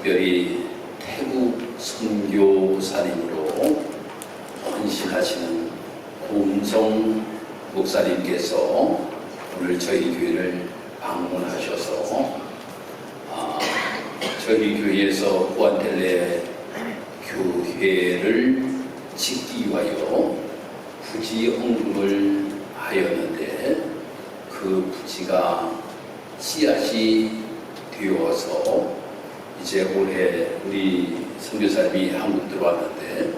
특별히 태국 선교사님으로 헌신하시는 고음성 목사님께서 오늘 저희 교회를 방문하셔서 저희 교회에서 구안텔레 교회를 짓기 위하여 부지 헌금을 하였는데 그 부지가 씨앗이 되어서 이제 올해 우리 선교사님이 한국 들어왔는데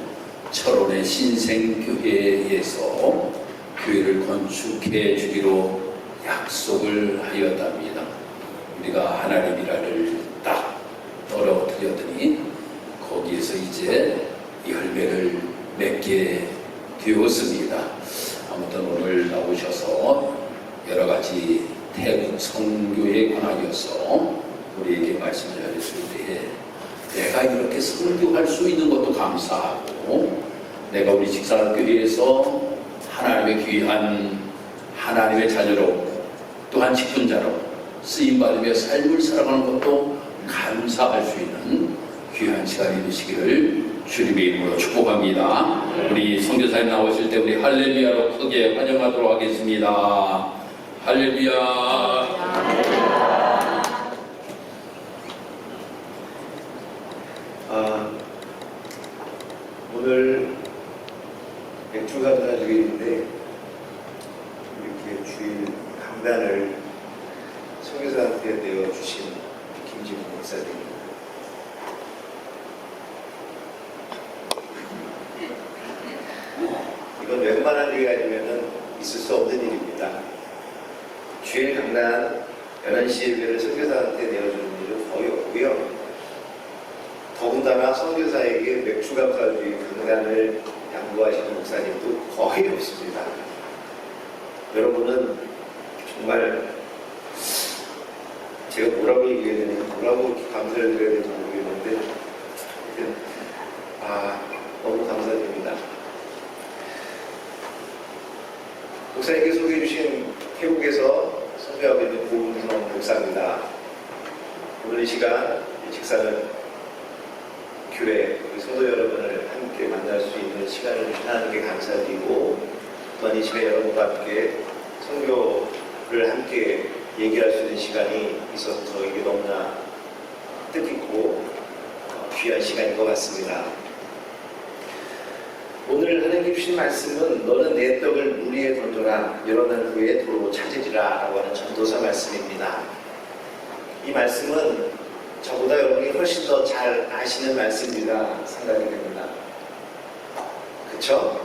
철원의 신생교회에서 교회를 건축해 주기로 약속을 하였답니다. 우리가 하나님이라를 딱 떨어뜨렸더니 거기에서 이제 열매를 맺게 되었습니다. 아무튼 오늘 나오셔서 여러 가지 태국 선교에 관하여서 우리에게 말씀을 전했을 때에 내가 이렇게 선교할 수 있는 것도 감사하고 내가 우리 직사교회에서 하나님의 귀한 하나님의 자녀로 또한 직분자로 쓰임받으며 삶을 살아가는 것도 감사할 수 있는 귀한 시간이 되시기를 주님의 이름으로 축복합니다. 우리 선교사님 나오실 때 우리 할렐루야로 크게 환영하도록 하겠습니다. 할렐루야. 오늘 맥주가 주일인데 이렇게 주일 강단을 선교사한테 내어주신 김진우 목사님, 이건 웬만한 일이 아니면 있을 수 없는 일입니다. 주일 강단 11시 예배를 선교사한테 내어주는 일은 거의 없고요. 더군다나 선교사에게 맥주감사주의 강단을 양보하시는 목사님도 거의 없습니다. 여러분은 정말 제가 뭐라고 얘기해야 되는지, 뭐라고 감사를 드려야 되는지 모르겠는데 너무 감사드립니다. 목사님께 소개해 주신 태국에서 선교하고 있는 고은성 목사입니다. 오늘 이 시간 이 직사는 교회 우리 성도 여러분을 함께 만날 수 있는 시간을 주시는 게 감사드리고, 또한 이 시간에 여러분과 함께 선교를 함께 얘기할 수 있는 시간이 있어서 저에게 너무나 뜻깊고 귀한 시간인 것 같습니다. 오늘 하나님께 주신 말씀은 너는 내 떡을 물 위에 던져라 여러 날 후에 도로 찾으리라 라고 하는 전도서 말씀입니다. 이 말씀은 저보다 여러분이 훨씬 더 잘 아시는 말씀이라 생각이 됩니다. 그쵸?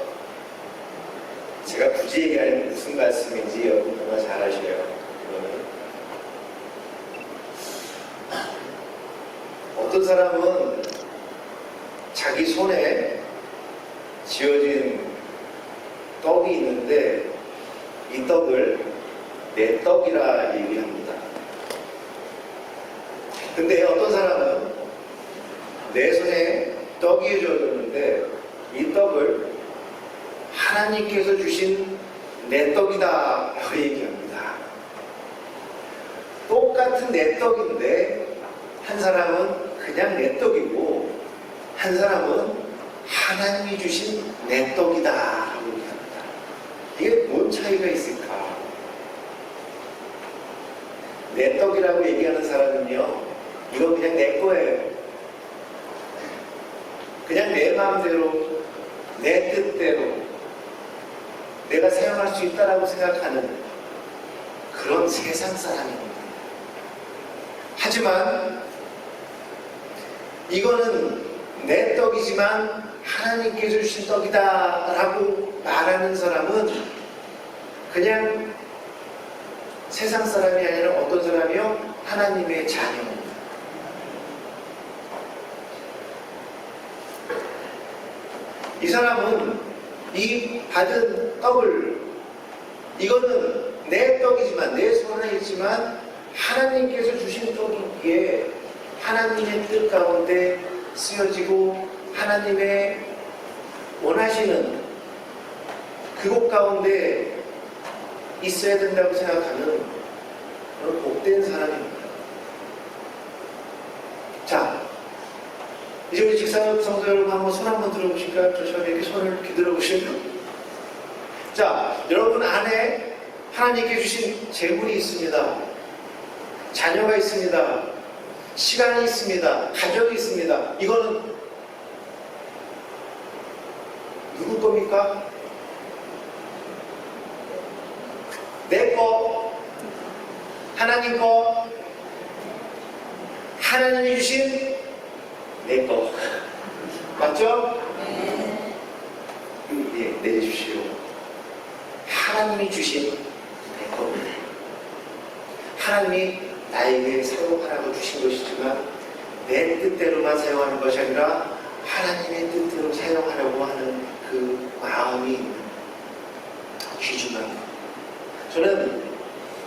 제가 굳이 얘기하면 무슨 말씀인지 여러분 정말 잘 아셔요. 어떤 사람은 자기 손에 지어진 떡이 있는데 이 떡을 내 떡이라 얘기합니다. 근데 어떤 사람은 내 손에 떡이 쥐어졌는데 이 떡을 하나님께서 주신 내 떡이다 라고 얘기합니다. 똑같은 내 떡인데 한 사람은 그냥 내 떡이고 한 사람은 하나님이 주신 내 떡이다 라고 얘기합니다. 이게 뭔 차이가 있을까? 내 떡이라고 얘기하는 사람은요, 이건 그냥 내 거예요. 그냥 내 마음대로, 내 뜻대로 내가 사용할 수 있다라고 생각하는 그런 세상 사람입니다. 하지만 이거는 내 떡이지만 하나님께서 주신 떡이다 라고 말하는 사람은 그냥 세상 사람이 아니라 어떤 사람이요? 하나님의 자녀입니다. 이 사람은 이 받은 떡을, 이거는 내 떡이지만, 내 손에 있지만 하나님께서 주신 떡이기에 하나님의 뜻 가운데 쓰여지고 하나님의 원하시는 그곳 가운데 있어야 된다고 생각하는 그런 복된 사람입니다. 자, 이제 우리 직사역 성도 여러분 한번 손 한번 들어보실까요? 저처럼 이렇게 손을 이렇게 들어보시면. 자, 여러분 안에 하나님께 주신 재물이 있습니다. 자녀가 있습니다. 시간이 있습니다. 가족이 있습니다. 이거는 누구 겁니까? 내 거, 하나님 거, 하나님이 주신 내 거. 맞죠? 예, 내주십시오. 하나님이 주신 내 겁니다. 하나님이 나에게 사용하라고 주신 것이지만 내 뜻대로만 사용하는 것이 아니라 하나님의 뜻대로 사용하려고 하는 그 마음이 귀중한 것. 저는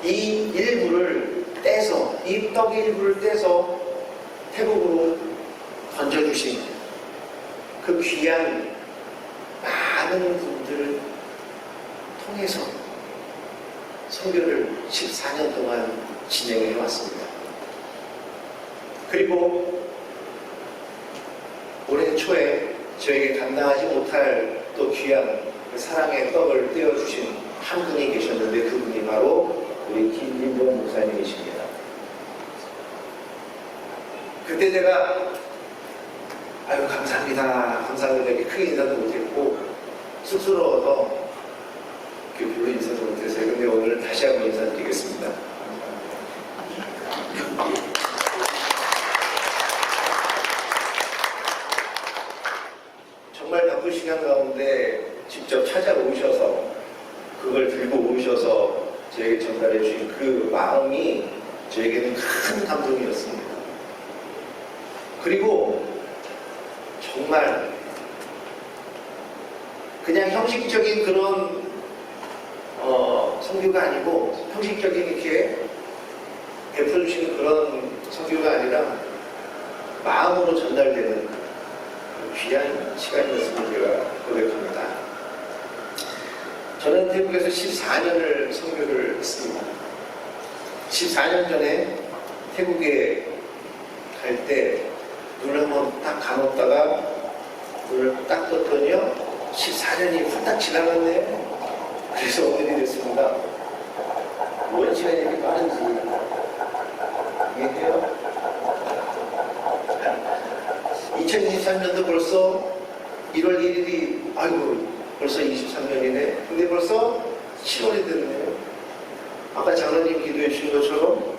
이 일부를 떼서, 이 떡 일부를 떼서 태국으로 던져주신 그 귀한 많은 분들을 통해서 선교를 14년 동안 진행해 왔습니다. 그리고 올해 초에 저에게 감당하지 못할 또 귀한 그 사랑의 떡을 떼어주신 한 분이 계셨는데 그분이 바로 우리 김진봉 목사님이십니다. 그때 제가 아유 감사합니다 이렇게 크게 인사도 못했고 쑥스러워서 별로 인사도 못했어요. 근데 오늘 다시 한번 인사드리겠습니다. 정말 바쁜 시간 가운데 직접 찾아오셔서 그걸 들고 오셔서 저에게 전달해 주신 그 마음이 저에게는 큰 감동이었습니다. 그리고 정말 그냥 형식적인 그런 선교가 아니고 형식적인 이렇게 베풀어주시는 그런 선교가 아니라 마음으로 전달되는 귀한 시간이었음을 제가 고백합니다. 저는 태국에서 14년을 선교를 했습니다. 14년 전에 태국에 갈 때 눈을 한번 딱 감았다가 눈을 딱 떴더니요 14년이 후딱 지나갔네요. 그래서 오늘이 됐습니다. 뭘 시간이 이렇게 빠른지 이해해요? 2023년도 벌써 1월 1일이 아이고 벌써 23년이네. 근데 벌써 10월이 됐네요. 아까 장로님 기도해 주신 것처럼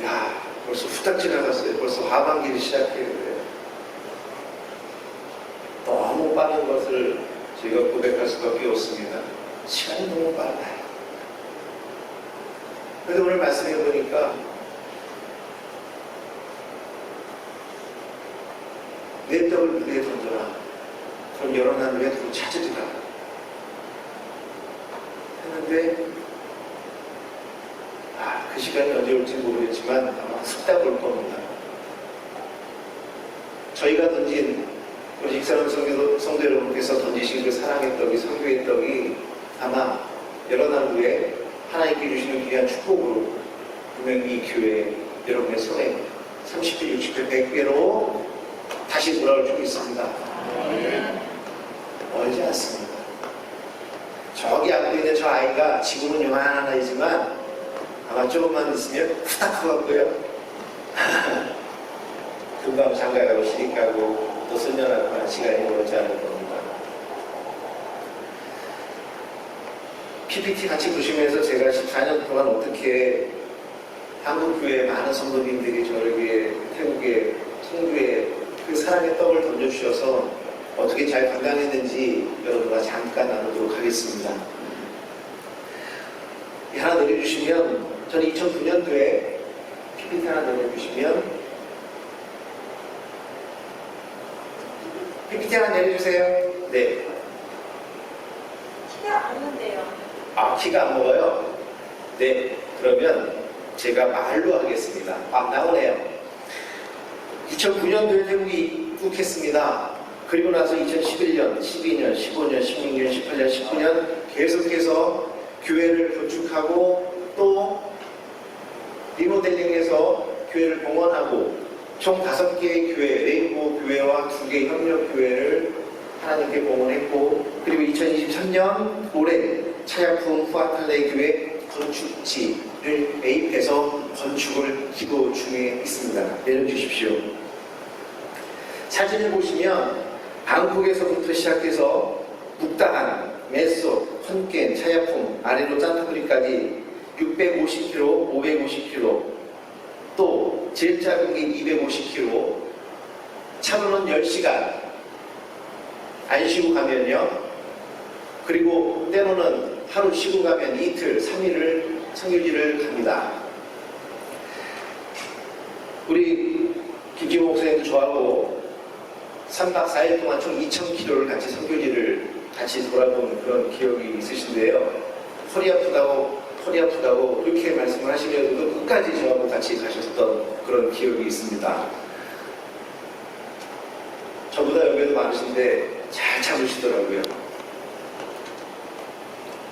야 벌써 후딱 지나갔어요. 벌써 하반기를 시작했는데 너무 빠른 것을 제가 고백할 수밖에 없습니다. 시간이 너무 빨라요. 그런데 오늘 말씀해 보니까 내 떡을 물에 던져라. 그럼 여러 나무에 두고 찾으리라. 했는데 그 시간이 언제 올지 모르겠지만 아마 훅딱 올 겁니다. 저희가 던진 우리 익사람 성도 여러분께서 던지신 그 사랑의 떡이 선교의 떡이 아마 여러 나무에 하나님께 주시는 귀한 축복으로 분명히 이 교회 여러분의 손에 30배, 60배, 100배로 다시 돌아올 줄 믿습니다. 멀지 않습니다. 저기 안고 있는 저 아이가 지금은 요만한 아이지만 아마 조금만 있으면 후딱 커갖고요. 금방 장가가고 시집가고 또 선녀하고 하는 시간이 오지 않을 겁니다. PPT 같이 보시면서 제가 14년 동안 어떻게 한국교회 많은 성도님들이 저에게 태국의 성교에 그 사랑의 떡을 던져주셔서 어떻게 잘 감당했는지 여러분과 잠깐 나누도록 하겠습니다. 하나 내려주시면 저는 2009년도에 PPT 하나 내려주시면 PPT 하나 내려주세요. 네. 키가 안 먹는데요. 키가 안 먹어요? 네. 그러면 제가 말로 하겠습니다. 나오네요. 2009년도에 태국이 입국했습니다. 그리고 나서 2011년, 12년, 15년, 16년, 18년, 19년 계속해서 교회를 건축하고 또 리모델링해서 교회를 봉헌하고 총 5개의 교회, 레인보우 교회와 2개의 협력교회를 하나님께 봉헌했고, 그리고 2023년 올해 차야품 후아탈레 교회 건축지를 매입해서 건축을 기도 중에 있습니다. 내려주십시오. 사진을 보시면 방콕에서부터 시작해서 북다한, 메소, 헌겐, 차야품, 아래로 짠타브리까지 650km, 550km, 또 제일 작은 게 250km, 차로는 10시간 안 쉬고 가면요. 그리고 때로는 하루 쉬고 가면 이틀, 3일을 성교지를 갑니다. 우리 김기호 목사님도 저하고 3박 4일 동안 총 2,000km를 같이 성교지를 같이 돌아본 그런 기억이 있으신데요. 허리 아프다고 그렇게 말씀을 하시면서도 끝까지 저하고 같이 가셨던 그런 기억이 있습니다. 저보다 연배도 많으신데 잘 참으시더라고요.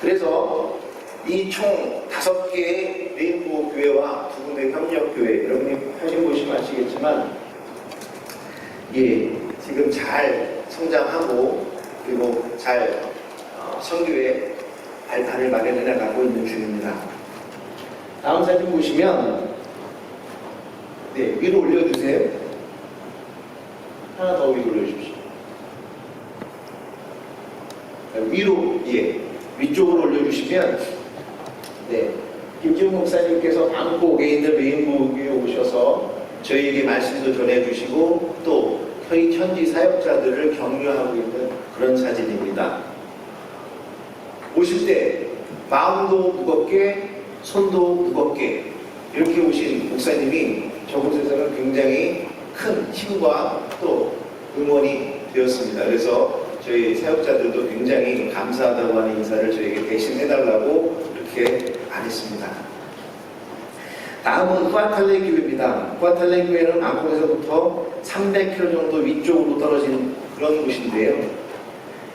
그래서 이 총 5개의 레인보우 교회와 2군데 협력교회, 여러분이 사진 보시면 아시겠지만, 예, 지금 잘 성장하고 그리고 잘 선교의 발판을 마련해 나가고 있는 중입니다. 다음 사진 보시면, 네, 위로 올려주세요. 하나 더 위로 올려주십시오. 위로, 예, 위쪽으로 올려주시면, 네, 김지훈 목사님께서 방콕에 있는 레인보우교에 오셔서 저희에게 말씀도 전해주시고 또 저희 현지 사역자들을 격려하고 있는 그런 사진입니다. 오실 때 마음도 무겁게 손도 무겁게 이렇게 오신 목사님이 저곳에서는 굉장히 큰 힘과 또 응원이 되었습니다. 그래서 저희 사역자들도 굉장히 감사하다고 하는 인사를 저에게 대신 해달라고 이렇게 말했습니다. 다음은 후아탈레 교회입니다. 후아탈레 교회는 방콕에서부터 300km 정도 위쪽으로 떨어진 그런 곳인데요.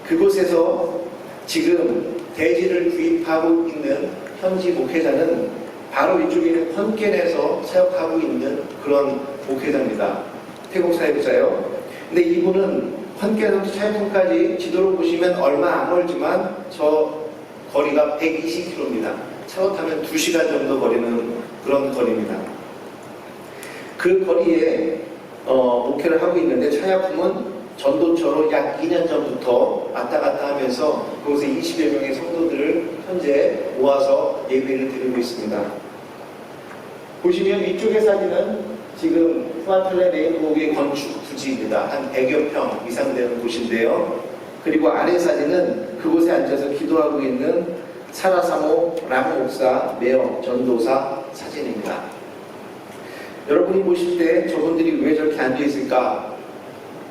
그곳에서 지금 대지를 구입하고 있는 현지 목회자는 바로 이쪽에 있는 헌켄에서 사역하고 있는 그런 목회자입니다. 태국 사역자요. 근데 이분은 헌켄에서부터 차이품까지 지도로 보시면 얼마 안 멀지만 저 거리가 120km입니다. 차로 타면 2시간 정도 거리는 그런 거리입니다. 그 거리에 목회를 하고 있는데 차야품은 전도처로 약 2년 전부터 왔다 갔다 하면서 그곳에 20여 명의 성도들을 현재 모아서 예배를 드리고 있습니다. 보시면 위쪽의 사진은 지금 후아탈레 레인보우의 건축 부지입니다. 한 100여 평 이상 되는 곳인데요. 그리고 아래 사진은 그곳에 앉아서 기도하고 있는 사라사모 람 목사 매어 전도사 사진입니다. 여러분이 보실 때 저분들이 왜 저렇게 앉아있을까?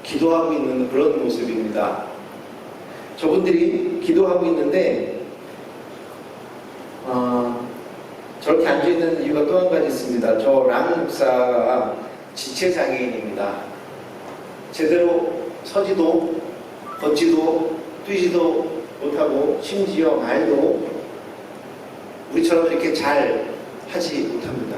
기도하고 있는 그런 모습입니다. 저분들이 기도하고 있는데 저렇게 앉아있는 이유가 또 한 가지 있습니다. 저 람 목사가 지체장애인입니다. 제대로 서지도 걷지도 뛰지도 못하고 심지어 말도 우리처럼 이렇게 잘 하지 못합니다.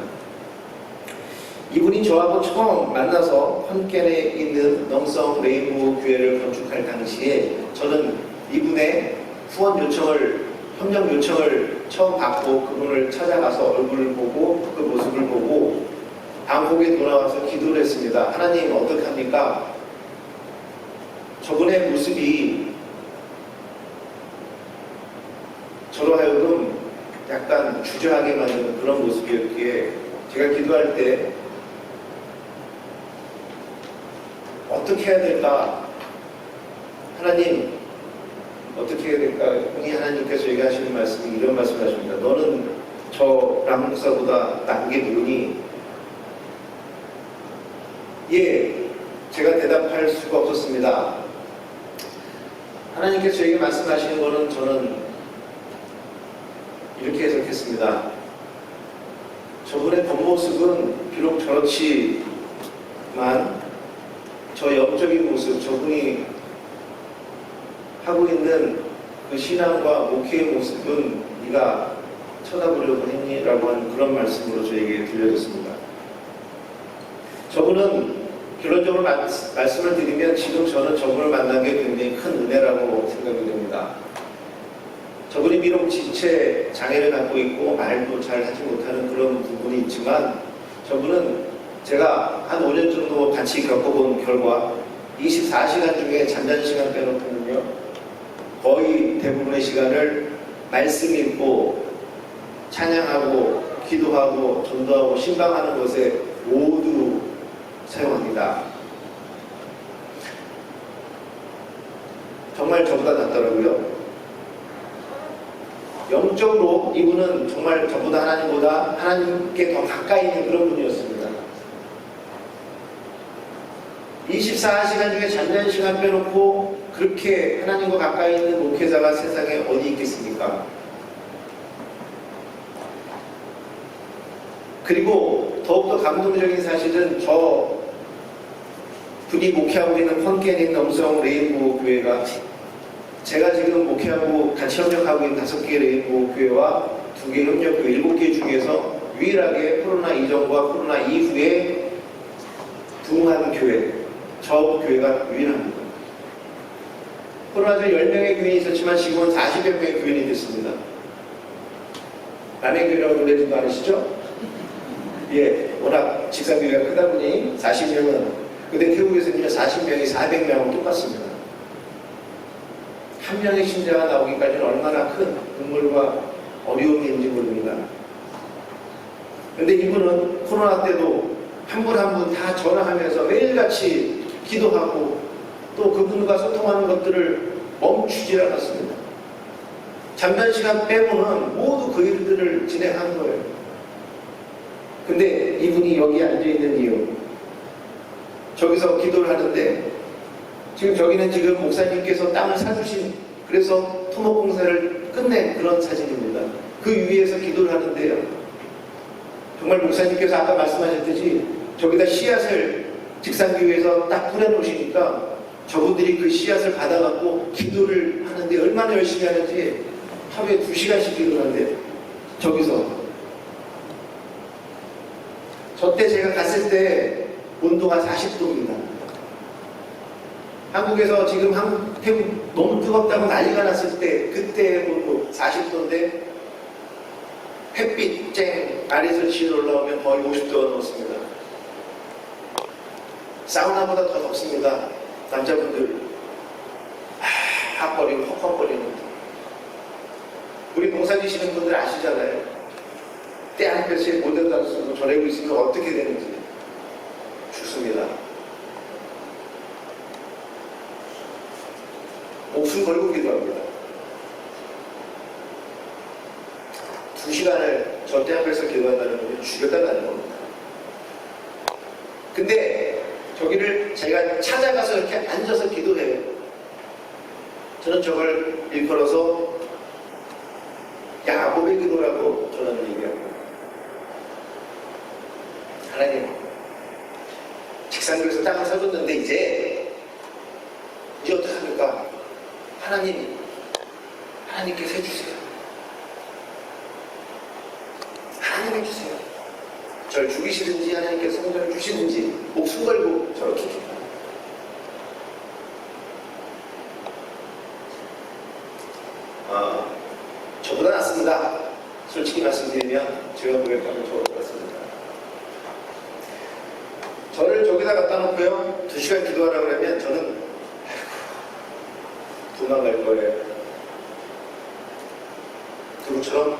이분이 저하고 처음 만나서 헌켄에 있는 농성 레인보우 교회를 건축할 당시에 저는 이분의 후원 요청을, 협력 요청을 처음 받고 그분을 찾아가서 얼굴을 보고 그 모습을 보고 방콕에 돌아와서 기도를 했습니다. 하나님 어떡합니까? 저분의 모습이 저로 하여금 약간 주저하게 만드는 그런 모습이었기에 제가 기도할 때 어떻게 해야 될까? 하나님 어떻게 해야 될까? 우리 하나님께서 얘기하시는 말씀이 이런 말씀을 하십니다. 너는 저 람목사보다 나은 게 누구니? 예, 제가 대답할 수가 없었습니다. 하나님께서 저에게 말씀하시는 거는 저는 이렇게 해석했습니다. 저분의 겉모습은 비록 저렇지만 저 영적인 모습, 저분이 하고 있는 그 신앙과 목회의 모습은 네가 쳐다보려고 했니? 라고 하는 그런 말씀으로 저에게 들려졌습니다. 저분은 결론적으로 말씀을 드리면 지금 저는 저분을 만난 게 굉장히 큰 은혜라고 생각이 됩니다. 저분이 비록 지체 장애를 갖고 있고 말도 잘 하지 못하는 그런 부분이 있지만 저분은 제가 한 5년 정도 같이 겪어본 결과 24시간 중에 잠자는 시간 빼놓고는요 거의 대부분의 시간을 말씀 읽고 찬양하고 기도하고 전도하고 신방하는 것에 모두 사용합니다. 정말 저보다 낫더라고요. 영적으로 이분은 정말 저보다 하나님보다 하나님께 더 가까이 있는 그런 분이었습니다. 24시간 중에 잠자는 시간 빼놓고 그렇게 하나님과 가까이 있는 목회자가 세상에 어디 있겠습니까? 그리고 더욱더 감동적인 사실은 저 분이 목회하고 있는 펀켄인 넘성 레인보우 교회가 제가 지금 목회하고 같이 협력하고 있는 5개 레인보우 교회와 2개 협력교회 7개 중에서 유일하게 코로나 이전과 코로나 이후에 부흥하는 교회, 저 교회가 유일합니다. 코로나 전 10명의 교인이 있었지만 지금은 40여 명의 교인이 됐습니다. 남해교회라고 놀라지 않으시죠? 예, 워낙 직사교회가 크다 보니 40명은 근데 태국에서는 40명이 400명하고 똑같습니다. 한 명의 신자가 나오기까지는 얼마나 큰 눈물과 어려움이 있는지 모릅니다. 근데 이분은 코로나 때도 한 분 한 분 다 전화하면서 매일같이 기도하고 또 그분과 소통하는 것들을 멈추지 않았습니다. 잠자는 시간 빼고는 모두 그 일들을 진행한 거예요. 근데 이분이 여기 앉아있는 이유, 저기서 기도를 하는데 지금 저기는 지금 목사님께서 땅을 사주신 그래서 토목공사를 끝낸 그런 사진입니다. 그 위에서 기도를 하는데요. 정말 목사님께서 아까 말씀하셨듯이 저기다 씨앗을 직산교회에서 딱 뿌려놓으시니까 저분들이 그 씨앗을 받아갖고 기도를 하는데 얼마나 열심히 하는지 하루에 2시간씩 기도를 하는데 저기서 저때 제가 갔을 때 온도가 40도입니다. 한국에서 지금 태국 너무 뜨겁다고 난리가 났을 때 그때 온도 40도인데 햇빛 쨍 아래에서 지어 올라오면 거의 50도가 넘습니다. 사우나보다 더 덥습니다. 남자분들 핫거리고 헉헉거리는 우리 농사 지시는 분들 아시잖아요. 때 한 볕에 모델도 안 쓰고 저래고 있으면 어떻게 되는지 죽습니다. 목숨 걸고 기도합니다. 2시간을 저 때 앞에서 기도한다는 건 죽였다는 겁니다. 근데 저기를 제가 찾아가서 이렇게 앉아서 기도해요. 저는 저걸 일컬어서 야곱의 기도라고 저는 얘기합니다. 하나님, 직산교에서 땅을 사줬는데 이제 어떡합니까? 하나님께서 해주세요. 하나님 해주세요. 절 죽이시든지 하나님께서 성전을 주시든지 목숨 걸고 저렇게 기도합니다. 저보다 낫습니다. 솔직히 말씀드리면 제가 고백하면 저보다 낫습니다. 저를 저기다 갖다 놓고요 2시간 기도하라 그러면 저는 도망갈 거예요. 그것처럼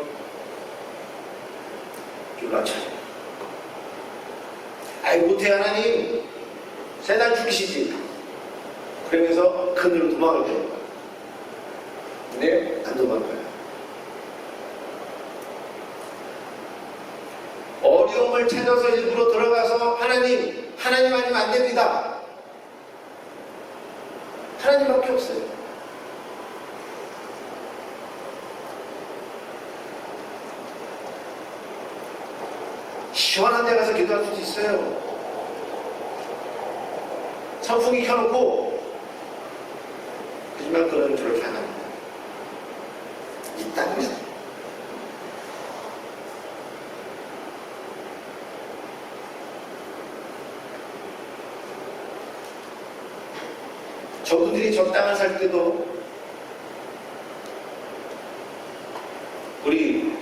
쫄라쳐요. 아이 못해 하나님 세상 죽이시지. 그러면서 그늘로 도망을 거예요. 근데 안 도망가요. 어려움을 찾아서 일부러 들어가서 하나님 아니면 안 됩니다. 하나님밖에 없어요. 시원한 데 가서 기도할 수도 있어요. 선풍기 켜놓고 하지만 그는 저렇게 안 합니다. 이 땅에서 저분들이 저 땅을 살 때도 우리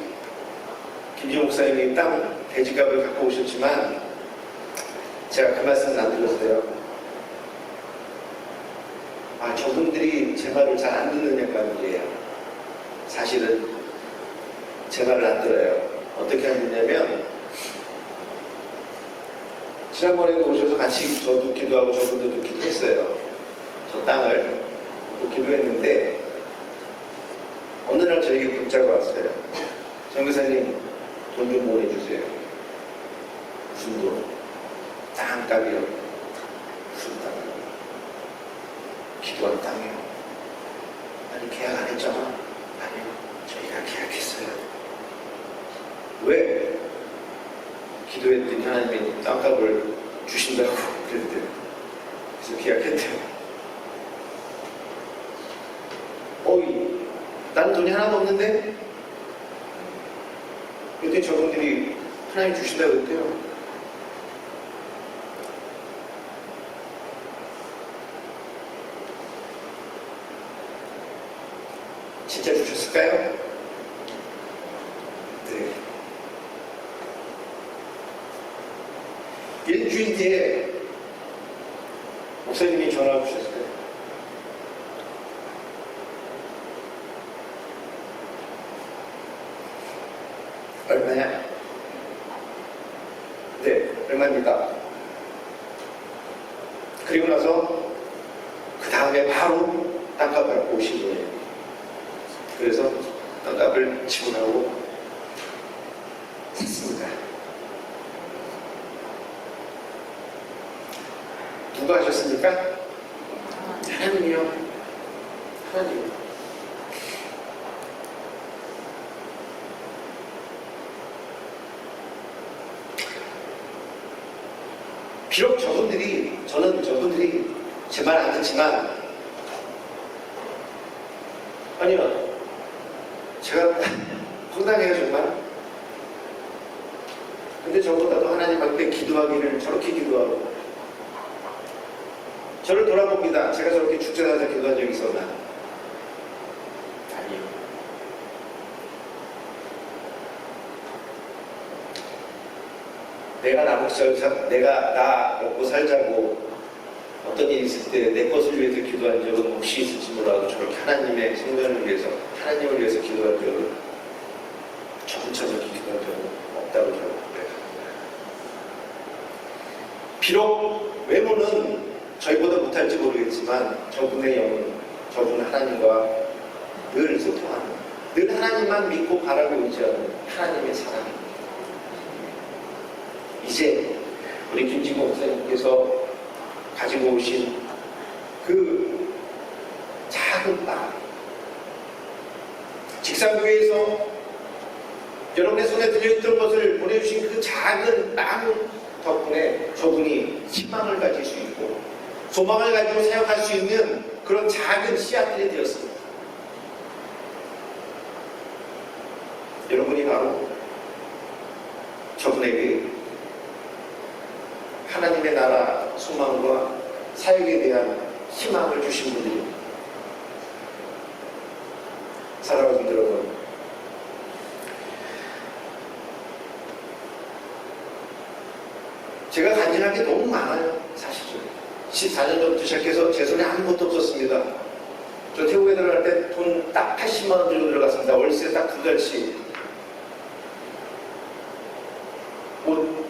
김지용 목사님이 땅 대지값을 갖고 오셨지만 제가 그 말씀을 안 들었어요. 아, 저분들이 제 말을 잘 안 듣는 양반들이에요. 사실은 제 말을 안 들어요. 어떻게 하느냐면 지난번에도 오셔서 같이 저도 기도하고 저분들도 기도했어요. 저 땅을 기도했는데 어느 날 저에게 문자가 왔어요. 정교사님 돈 좀 보내주세요. 무슨 돈? 땅값이요. 무슨 땅이요? 기도한 땅이요. 아니 계약 안 했잖아. 아니요. 저희가 계약했어요. 왜? 기도했더니 하나님이 땅값을 주신다고 그랬대요. 그래서 계약했대요. 어이, 나는 돈이 하나도 없는데? 그랬더니 저분들이 하나님 주신다고 그랬대요. 진짜 주셨을까요? 네. 일주일 뒤에 목사님이 전화 주셨어요. 얼마냐? 네, 얼마입니다. 그리고 나서 그 다음에 바로 땅값 받고 오신 거예요. 그래서 땅값을 지불하고 샀습니다. 누가 하셨습니까? 하나님이요. 하나님. 비록 저분들이 제 말 안 듣지만, 아니요, 제가 황당해요 정말. 근데 저보다도 하나님 앞에 기도하기를 저렇게 기도하고 저를 돌아봅니다. 제가 저렇게 죽자마자 기도한 적이 있었나? 아니요. 내가 나 먹고 살자고 어떤 일이 있을 때 내 것을 위해서 기도한 적은 혹시 있을지 몰라도 저렇게 하나님의 성전을 위해서, 하나님을 위해서 기도한 적은 저분처럼 기도한 적은 없다고 저는 고백합니다. 비록 외모는 저희보다 못할지 모르겠지만 저분의 영은 저분 하나님과 늘 소통하는, 늘 하나님만 믿고 바라고 의지하는 하나님의 사랑입니다. 이제 우리 김진모 목사님께서 가지고 오신 그 작은 땅, 직산교회에서 여러분의 손에 들려있던 것을 보내주신 그 작은 땅 덕분에 저분이 희망을 가질 수 있고 소망을 가지고 사역할 수 있는 그런 작은 씨앗들이 되었습니다. 여러분이 바로 저분에게 하나님의 나라 소망과 사역에 대한 희망을 주신 분들입니다. 사랑하는 여러분, 제가 간증할 게 너무 많아요. 사실은 14년 전부터 시작해서 제 손에 아무것도 없었습니다. 저 태국에 들어갈 때 돈 딱 80만 원 들고 들어갔습니다. 월세 딱 2달씩. 옷,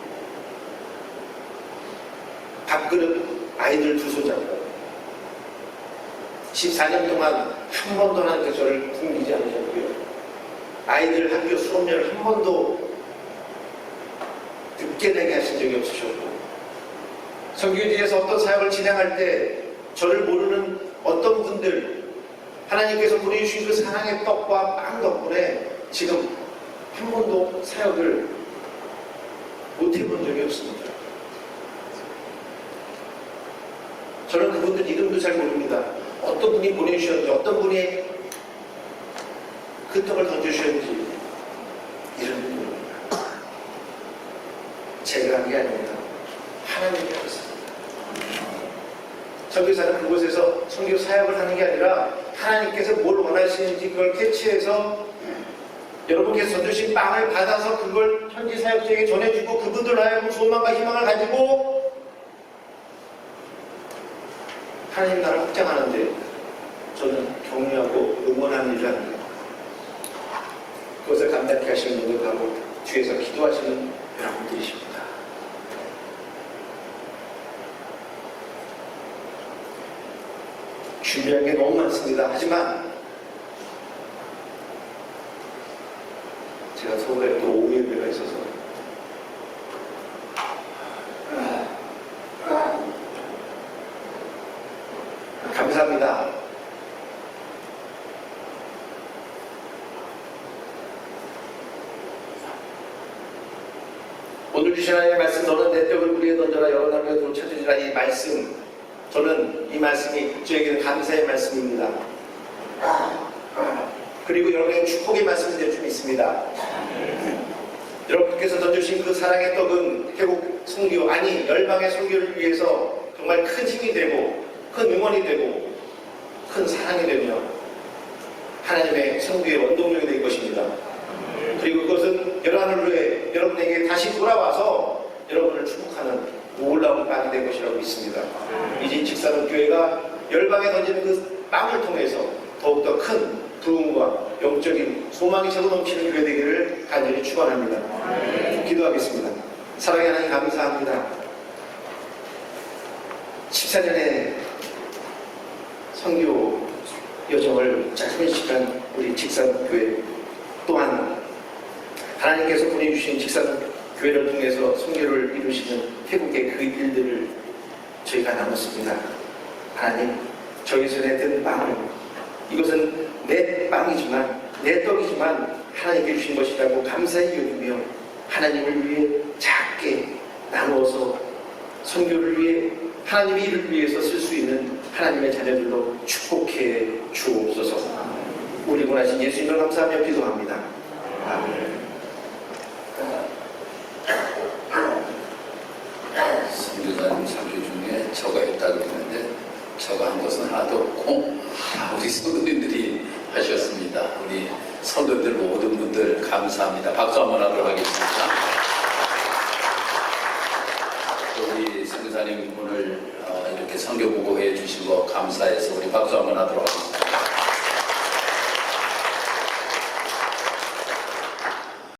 밥그릇, 아이들 2손 잡고 14년 동안 한 번도 하나님께서 저를 굶기지 않으셨고요. 아이들 학교 수업료를 한 번도 늦게 내게 하신 적이 없으셨고, 선교지에서 어떤 사역을 진행할 때 저를 모르는 어떤 분들, 하나님께서 보내주신 그 사랑의 떡과 빵 덕분에 지금 한 번도 사역을 못 해본 적이 없습니다. 저는 그분들 이름도 잘 모릅니다. 어떤 분이 보내주셨는지, 어떤 분이 그 떡을 던져주셨는지 이름도 모릅니다. 제가 한 게 아닙니다. 하나님이 하셨습니다. 선교사는 그곳에서 선교 사역을 하는 게 아니라 하나님께서 뭘 원하시는지 그걸 캐치해서 여러분께서 주신 빵을 받아서 그걸 현지 사역자에게 전해주고 그분들 하여금 소망과 희망을 가지고 하나님 나라를 확장하는데 저는 격려하고 응원하는 일을 합니다. 그것을 감당케 하시는 분들 하고 뒤에서 기도하시는 여러분들이십니다. 준비할 게 너무 많습니다. 하지만 제가 서울에 또 오후 예배가 있어서 감사합니다. 오늘 주신 하나님의 말씀, 너는 내 떡을 무리에 던져라 여러 나라에 돈 찾으리라. 이 말씀, 저는 이 말씀이 저에게는 감사의 말씀입니다. 그리고 여러분에게 축복의 말씀이 될 줄 믿습니다. 여러분께서 던져주신 그 사랑의 떡은 태국 선교, 아니 열방의 선교를 위해서 정말 큰 힘이 되고 큰 응원이 되고 큰 사랑이 되며 하나님의 선교의 원동력이 될 것입니다. 그리고 그것은 열하늘 후에 여러분에게 다시 돌아와서 여러분을 축복하는 놀라운 빵이 될 것이라고 믿습니다. 이제 직사동교회가 열방에 던지는 그 빵을 통해서 더욱더 큰 부흥과 영적인 소망이 차고 넘치는 교회 되기를 간절히 축원합니다. 기도하겠습니다. 사랑의 하나님 감사합니다. 14년의 선교 여정을 짧은 우리 직사교회 또한 하나님께서 보내주신 직사교회를 통해서 선교를 이루시는 태국의 그 일들을 저희가 나눴습니다. 하나님, 저희 손에 든 빵을, 이것은 내 빵이지만 내 떡이지만 하나님께 주신 것이라고 감사히 여기며 하나님을 위해 작게 나누어서 선교를 위해 하나님의 일을 위해서 쓸 수 있는 하나님의 자녀들로 축복해 주옵소서. 우리 구원하신 예수님을 감사하며 기도합니다. 아멘. 선교사님 설교 중에 저가 있다고 했는데 저가 한 것은 하나도 없고 우리 성도님들이 하셨습니다. 우리 성도들 모든 분들 감사합니다. 박수 한번 하도록 하겠습니다.